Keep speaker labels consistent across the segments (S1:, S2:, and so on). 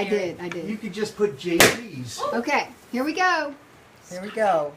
S1: I did.
S2: You could just put JG's.
S1: Okay, here we go.
S3: Here we go.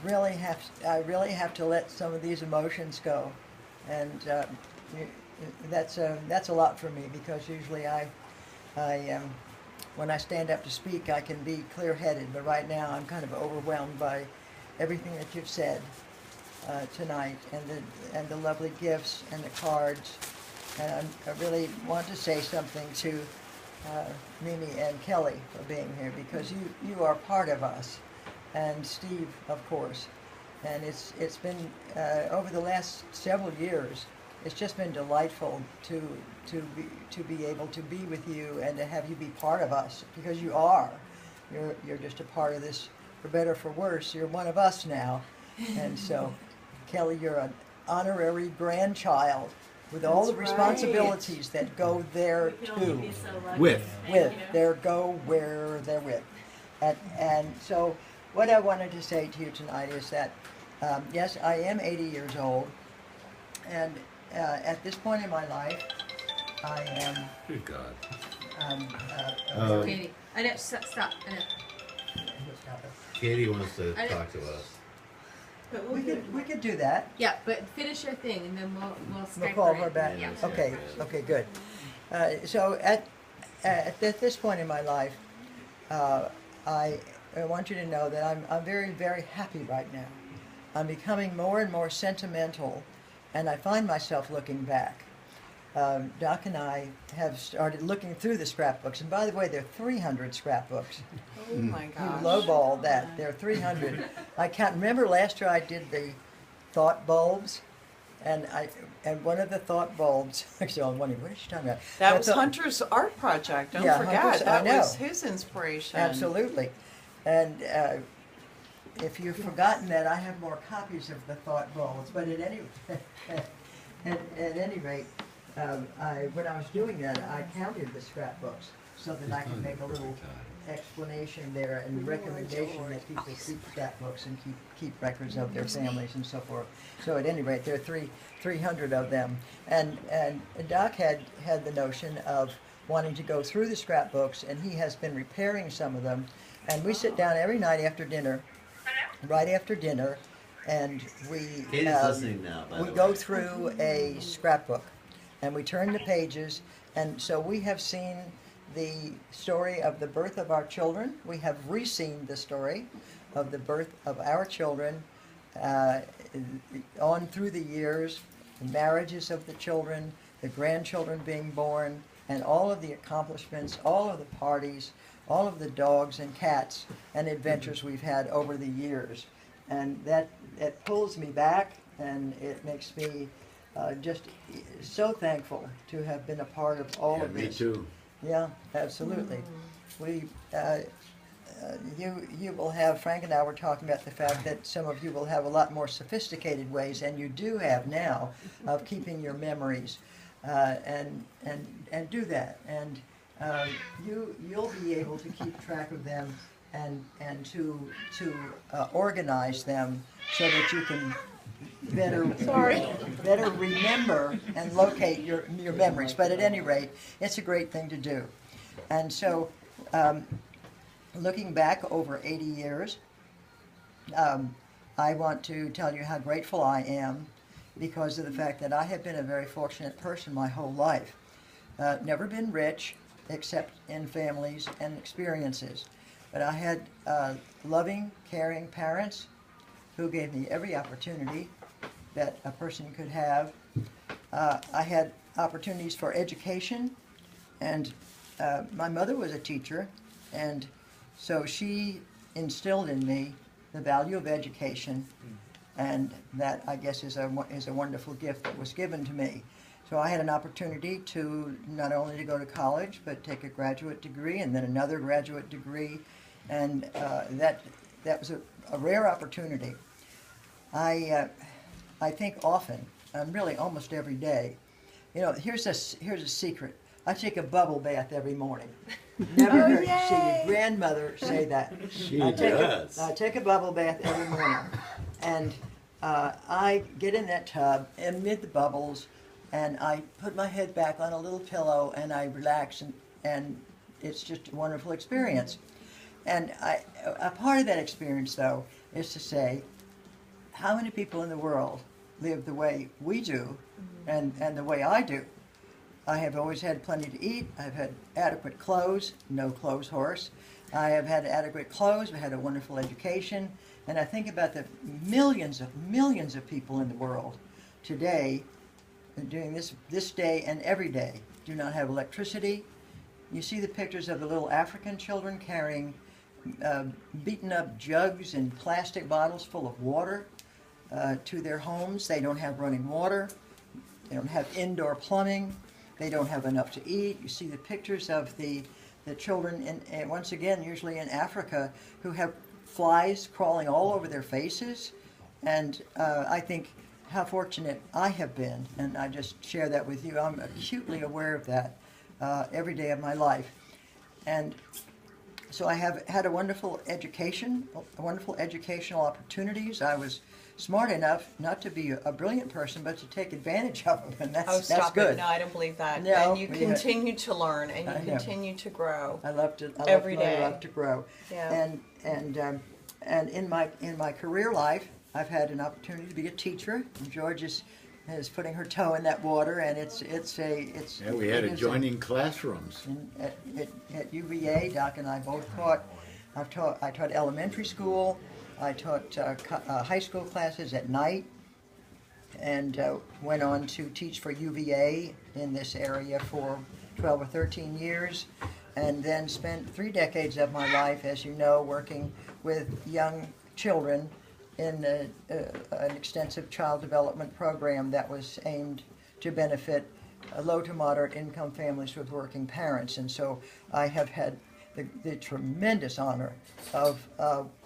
S3: I really have to let some of these emotions go, and that's a lot for me, because usually when I stand up to speak, I can be clear-headed, but right now I'm kind of overwhelmed by everything that you've said tonight, and the lovely gifts and the cards. And I really want to say something to Mimi and Kelly for being here, because you are part of us, and Steve, of course. And it's been over the last several years. It's just been delightful to be able to be with you and to have you be part of us, because you are. You're just a part of this, for better or for worse. You're one of us now, and so, Kelly, you're an honorary grandchild with all the responsibilities that go there too.
S2: With.
S3: There go where they're with. And so what I wanted to say to you tonight is that, yes, I am 80 years old, and at this point in my life, I am...
S4: Good God.
S5: Katie, I know, stop. I know.
S4: Katie wants to talk to us.
S5: But
S3: We could do that.
S5: Yeah, but finish your thing, and then we'll
S3: We'll
S5: Skype
S3: call
S5: her
S3: her
S5: in.
S3: back.
S5: Yeah.
S3: Okay, good. So at this point in my life, I want you to know that I'm very, very happy right now. I'm becoming more and more sentimental, and I find myself looking back. Doc and I have started looking through the scrapbooks, and by the way, there are 300 scrapbooks.
S6: Oh my
S3: You
S6: gosh.
S3: lowballed that. There are 300. I can't remember last year I did the thought bulbs, and one of the thought bulbs. Actually, I'm wondering, what is she talking about?
S6: That
S3: But
S6: was
S3: the-
S6: Hunter's art project. Don't
S3: Yeah,
S6: forget.
S3: Hunter's- I
S6: That
S3: know.
S6: was his inspiration.
S3: Absolutely. And if you've forgotten that, I have more copies of the thought bulbs. But at any rate, when I was doing that, I counted the scrapbooks so that I could make a little explanation there and recommendation that people keep scrapbooks and keep records of their families and so forth. So at any rate, there are 300 of them. And Doc had the notion of wanting to go through the scrapbooks, and he has been repairing some of them. And we sit down every night after dinner, right after dinner, and we
S4: Katie's listening now, by the way.
S3: go through a scrapbook, and we turn the pages, and so we have seen the story of the birth of our children. We have re-seen the story of the birth of our children on through the years, the marriages of the children, the grandchildren being born, and all of the accomplishments, all of the parties, all of the dogs and cats and adventures we've had over the years. And that pulls me back, and it makes me just so thankful to have been a part of all of
S4: Me
S3: this.
S4: too.
S3: Yeah, absolutely. We, you will have, Frank and I were talking about the fact that some of you will have a lot more sophisticated ways, and you do have now, of keeping your memories, and do that. And you'll be able to keep track of them and to organize them so that you can better remember and locate your memories. But at any rate, it's a great thing to do. And so, looking back over 80 years, I want to tell you how grateful I am because of the fact that I have been a very fortunate person my whole life. Never been rich, except in families and experiences. But I had loving, caring parents who gave me every opportunity that a person could have. I had opportunities for education, and my mother was a teacher, and so she instilled in me the value of education, and that, I guess, is a wonderful gift that was given to me. So I had an opportunity to not only to go to college, but take a graduate degree and then another graduate degree, and that was a rare opportunity. I think often, really almost every day, you know, here's a secret. I take a bubble bath every morning. Never heard see your grandmother say that. I take a bubble bath every morning, and I get in that tub amid the bubbles, and I put my head back on a little pillow and I relax, and it's just a wonderful experience. And a part of that experience, though, is to say, how many people in the world live the way we do and the way I do? I have always had plenty to eat. I've had adequate clothes, no clothes horse. I have had adequate clothes. I've had a wonderful education. And I think about the millions of people in the world today, doing this day and every day, do not have electricity. You see the pictures of the little African children carrying beaten up jugs and plastic bottles full of water to their homes. They don't have running water. They don't have indoor plumbing. They don't have enough to eat. You see the pictures of the children, once again, usually in Africa, who have flies crawling all over their faces. And I think how fortunate I have been, and I just share that with you. I'm acutely aware of that every day of my life. And so I have had a wonderful education, wonderful educational opportunities. I was smart enough not to be a brilliant person, but to take advantage of them, and that's good.
S6: No, I don't believe that.
S3: No,
S6: and you continue to learn, and you continue to grow.
S3: I love to grow.
S6: Yeah.
S3: And in my career life, I've had an opportunity to be a teacher. And George is putting her toe in that water, and it's.
S2: Yeah, we had adjoining classrooms.
S3: At UVA, Doc and I both taught. I taught elementary school. I taught high school classes at night, and went on to teach for UVA in this area for 12 or 13 years, and then spent 3 decades of my life, as you know, working with young children in an extensive child development program that was aimed to benefit low to moderate income families with working parents. And so I have had the tremendous honor of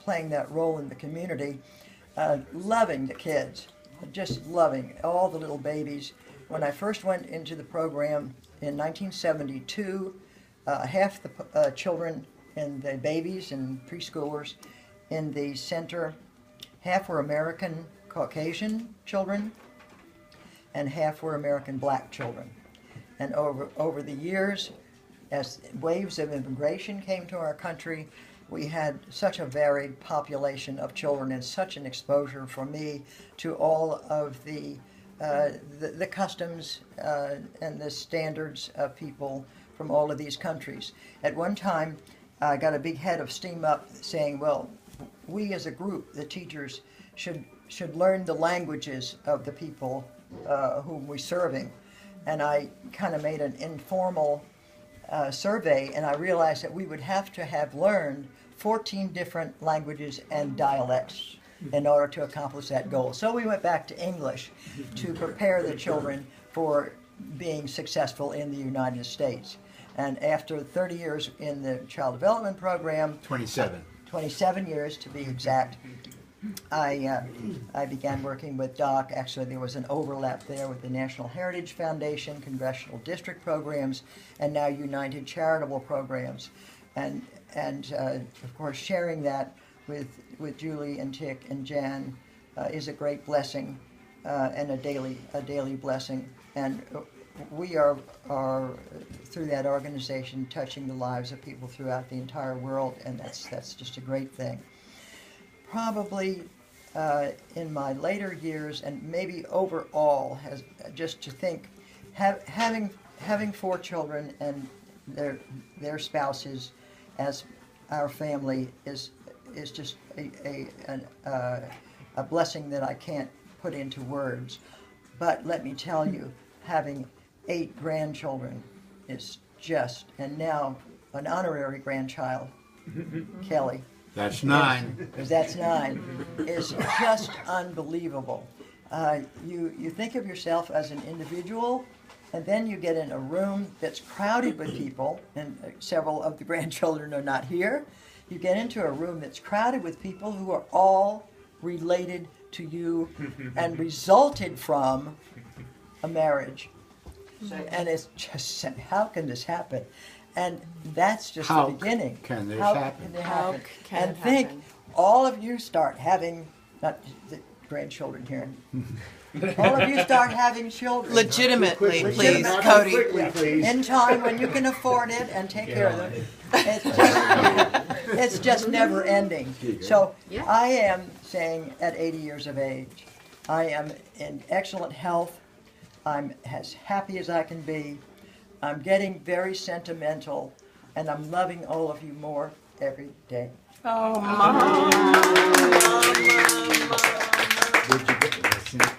S3: playing that role in the community, loving the kids, just loving all the little babies. When I first went into the program in 1972, half the children and the babies and preschoolers in the center, half were American Caucasian children, and half were American black children. And over the years, as waves of immigration came to our country, we had such a varied population of children and such an exposure for me to all of the customs and the standards of people from all of these countries. At one time, I got a big head of steam up saying, well, we as a group, the teachers, should learn the languages of the people whom we're serving. And I kind of made an informal survey, and I realized that we would have to have learned 14 different languages and dialects in order to accomplish that goal. So we went back to English to prepare the children for being successful in the United States. And after 30 years in the child development program, 27 years to be exact, I began working with Doc. Actually, there was an overlap there with the National Heritage Foundation, congressional district programs, and now United Charitable Programs. And of course, sharing that with Julie and Tick and Jan is a great blessing and a daily blessing. And we are through that organization touching the lives of people throughout the entire world, and that's just a great thing. Probably in my later years, and maybe overall, just to think, having 4 children and their spouses as our family is just a blessing that I can't put into words. But let me tell you, having 8 grandchildren is just, and now an honorary grandchild, Kelly.
S2: That's 9.
S3: That's 9. Is just unbelievable. You think of yourself as an individual, and then you get in a room that's crowded with people, and several of the grandchildren are not here. You get into a room that's crowded with people who are all related to you and resulted from a marriage. And it's just, how can this happen? And that's just the beginning.
S2: How can this happen?
S3: And think, all of you start having, grandchildren here. All of you start having children.
S6: Legitimately,
S2: Quickly.
S6: please,
S2: Not too
S6: Cody.
S2: quickly, please.
S3: In time when you can afford it and take care of them. It's just never ending. So
S5: Yeah.
S3: I am saying at 80 years of age, I am in excellent health. I'm as happy as I can be. I'm getting very sentimental, and I'm loving all of you more every day.
S6: Oh, Mom.
S2: Did you get